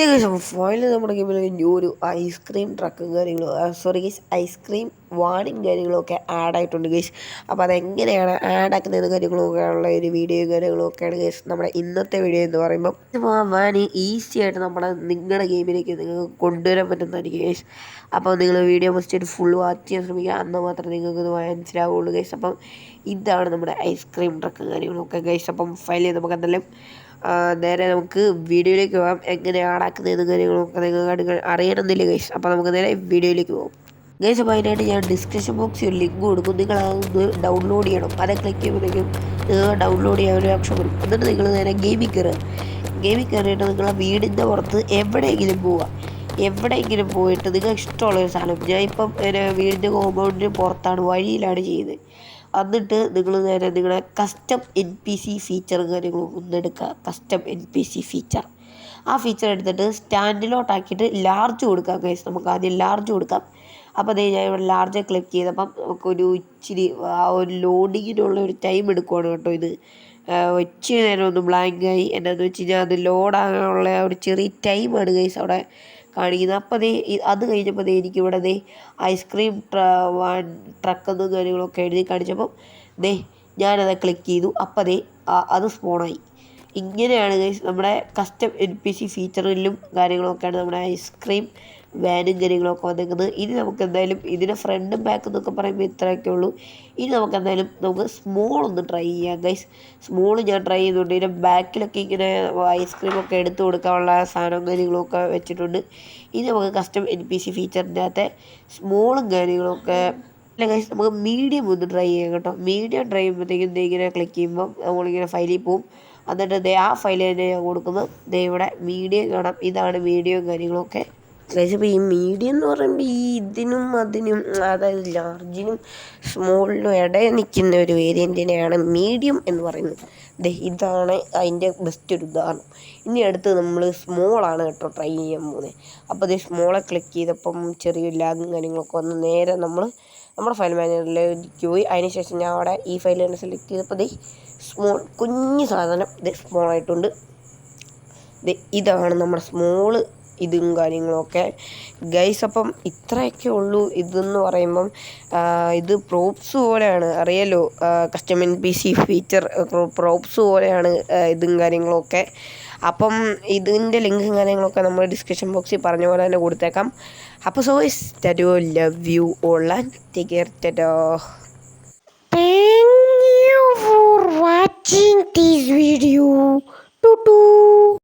ഏകദേശം ഫൈനൽ നമ്മുടെ ഗെയിമിൽ ന്യൂ ഒരു ഐസ്ക്രീം ട്രക്കും കാര്യങ്ങളും സോറി ഗൈസ് ഐസ്ക്രീം വാണിങ് കാര്യങ്ങളൊക്കെ ആഡ് ആയിട്ടുണ്ട് ഗൈസ്. അപ്പോൾ അതെങ്ങനെയാണ് ആഡ് ആക്കുന്നത് കാര്യങ്ങളൊക്കെ ഉള്ള ഒരു വീഡിയോ കാര്യങ്ങളൊക്കെയാണ് ഗൈസ് നമ്മുടെ ഇന്നത്തെ വീഡിയോ എന്ന് പറയുമ്പോൾ. അപ്പോൾ ആ വാന് ഈസി ആയിട്ട് നിങ്ങളുടെ ഗെയിമിലേക്ക് നിങ്ങൾക്ക് കൊണ്ടുവരാൻ പറ്റുന്നതായിരിക്കും ഗൈസ്. അപ്പോൾ നിങ്ങൾ വീഡിയോ ഫസ്റ്റ് ഫുൾ വാച്ച് ചെയ്യാൻ ശ്രമിക്കുക, എന്നാൽ മാത്രമേ നിങ്ങൾക്ക് ഇത് മനസ്സിലാവുള്ളൂ ഗൈസ്. അപ്പം ഇതാണ് നമ്മുടെ ഐസ്ക്രീം ട്രക്കും കാര്യങ്ങളൊക്കെ ഗൈസ്. അപ്പം ഫൈനലി നമുക്ക് എന്തായാലും നേരെ നമുക്ക് വീഡിയോയിലേക്ക് പോകാം. എങ്ങനെ ആടാക്കുന്നതെന്ന് കാര്യങ്ങളൊക്കെ നിങ്ങൾക്ക് അറിയണമെന്നില്ല ഗൈസ്. അപ്പോൾ നമുക്ക് നേരെ വീഡിയോയിലേക്ക് പോകാം ഗൈസ്. അപ്പോൾ അതിനായിട്ട് ഞാൻ ഡിസ്ക്രിപ്ഷൻ ബോക്സിൽ ഒരു ലിങ്ക് കൊടുക്കും, നിങ്ങൾ അതൊന്ന് ഡൗൺലോഡ് ചെയ്യണം. അത് ക്ലിക്ക് ചെയ്യുമ്പോഴേക്കും നിങ്ങൾ ഡൗൺലോഡ് ചെയ്യാൻ ഒരു ഓപ്ഷൻ വരും. എന്നിട്ട് നിങ്ങൾ നേരെ ഗെയിമിൽ കയറിയിട്ട് നിങ്ങളെ വീടിൻ്റെ പുറത്ത് എവിടെയെങ്കിലും പോവുക. എവിടെയെങ്കിലും പോയിട്ട് നിങ്ങൾക്ക് ഇഷ്ടമുള്ളൊരു സ്ഥലം, ഞാൻ ഇപ്പം വീടിൻ്റെ കോമ്പൗണ്ടിന് പുറത്താണ്, വഴിയിലാണ് ചെയ്യുന്നത്. എന്നിട്ട് നിങ്ങൾ നേരെ നിങ്ങളുടെ കസ്റ്റം NPC ഫീച്ചർ കാര്യങ്ങളും ഒന്നെടുക്കുക. കസ്റ്റം NPC ഫീച്ചർ, ആ ഫീച്ചർ എടുത്തിട്ട് സ്റ്റാൻഡിലോട്ടാക്കിയിട്ട് ലാർജ് കൊടുക്കാം ഗൈസ്. നമുക്ക് ആദ്യം ലാർജ് കൊടുക്കാം. അപ്പോൾ അതേ ഞാൻ ഇവിടെ ലാർജ് ക്ലിക്ക് ചെയ്തപ്പം നമുക്കൊരു ഇച്ചിരി ആ ഒരു ലോഡിങ്ങിനുള്ള ഒരു ടൈം എടുക്കുവാണ് കേട്ടോ. ഇത് ഇച്ചിരി നേരം ഒന്ന് ബ്ലാങ്കായി. എന്നാന്ന് വെച്ച് കഴിഞ്ഞാൽ അത് ലോഡാകാനുള്ള ഒരു ചെറിയ ടൈമാണ് ഗൈസ് അവിടെ കാണിക്കുന്നത്. അപ്പോൾ അത് കഴിഞ്ഞപ്പോൾ എനിക്കിവിടെ ഐസ്ക്രീം ട്രക്കെന്നും കാര്യങ്ങളൊക്കെ എഴുതി കാണിച്ചപ്പം ഞാനത് ക്ലിക്ക് ചെയ്തു. അപ്പോൾ അത് സ്പോണായി. ഇങ്ങനെയാണ് ഗൈസ് നമ്മുടെ കസ്റ്റം NPC ഫീച്ചറിലും കാര്യങ്ങളൊക്കെയാണ് നമ്മുടെ ഐസ്ക്രീം വാനും കാര്യങ്ങളൊക്കെ വന്നിരിക്കുന്നത്. ഇനി നമുക്ക് എന്തായാലും ഇതിൻ്റെ ഫ്രണ്ടും ബാക്ക് എന്നൊക്കെ പറയുമ്പോൾ ഇത്രയൊക്കെ ഉള്ളൂ. ഇനി നമുക്ക് സ്മോൾ ഒന്ന് ട്രൈ ചെയ്യാം ഗൈസ്. സ്മോൾ ഞാൻ ട്രൈ ചെയ്തുകൊണ്ട് ഇതിൻ്റെ ബാക്കിലൊക്കെ ഇങ്ങനെ ഐസ്ക്രീമൊക്കെ എടുത്ത് കൊടുക്കാനുള്ള സാധനവും കാര്യങ്ങളൊക്കെ വെച്ചിട്ടുണ്ട്. ഇനി നമുക്ക് കസ്റ്റം NPC ഫീച്ചറിൻ്റെ അകത്തെ സ്മോളും കാര്യങ്ങളൊക്കെ അല്ല ഗൈസ്, നമുക്ക് മീഡിയം ഒന്ന് ട്രൈ ചെയ്യാം കേട്ടോ. മീഡിയം ട്രൈ ചെയ്യുമ്പോഴത്തേക്കും ഇങ്ങനെ ക്ലിക്ക് ചെയ്യുമ്പം നമ്മളിങ്ങനെ ഫയലിൽ പോവും. എന്നിട്ട് ആ ഫയൽ തന്നെ ഞാൻ കൊടുക്കുന്നത് ഇവിടെ മീഡിയം കാണാം. ഇതാണ് മീഡിയവും കാര്യങ്ങളൊക്കെ ഗൈസ്. അപ്പോൾ ഈ മീഡിയം എന്ന് പറയുമ്പോൾ ഇതിനും അതിനും, അതായത് ലാർജിനും സ്മോളിനും ഇടയിൽ നിൽക്കുന്ന ഒരു വേരിയൻറ്റിനെയാണ് മീഡിയം എന്ന് പറയുന്നത്. ഇതാണ് അതിൻ്റെ ബെസ്റ്റ് ഒരു ഉദാഹരണം. ഇനി അടുത്ത് നമ്മൾ സ്മോളാണ് കേട്ടോ ട്രൈ ചെയ്യാൻ പോകുന്നത്. അപ്പോൾ സ്മോളെ ക്ലിക്ക് ചെയ്തപ്പം ചെറിയൊരു ലാഗും കാര്യങ്ങളൊക്കെ വന്ന് നേരെ നമ്മുടെ ഫയൽ മാനേജറിലേക്ക് പോയി. അതിനുശേഷം ഞാൻ അവിടെ ഈ ഫയൽ തന്നെ സെലക്ട് ചെയ്തപ്പോൾ സ്മോൾ കുഞ്ഞ് സാധനം സ്മോളായിട്ടുണ്ട്. ഇതാണ് നമ്മുടെ സ്മോള് ഇതും കാര്യങ്ങളൊക്കെ ഗൈസ്. അപ്പം ഇത്രയൊക്കെ ഉള്ളൂ ഇതെന്ന് പറയുമ്പം. ഇത് പ്രോപ്സ് പോലെയാണ്, അറിയാലോ, കസ്റ്റം NPC ഫീച്ചർ പ്രോപ്സ് പോലെയാണ് ഇതും കാര്യങ്ങളൊക്കെ. അപ്പം ഇതിൻ്റെ ലിങ്കും കാര്യങ്ങളൊക്കെ നമ്മൾ ഡിസ്ക്രിപ്ഷൻ ബോക്സിൽ പറഞ്ഞ പോലെ തന്നെ കൊടുത്തേക്കാം. അപ്പോൾ so tattoo, love you all and take care. Tata. Thank you for watching this video.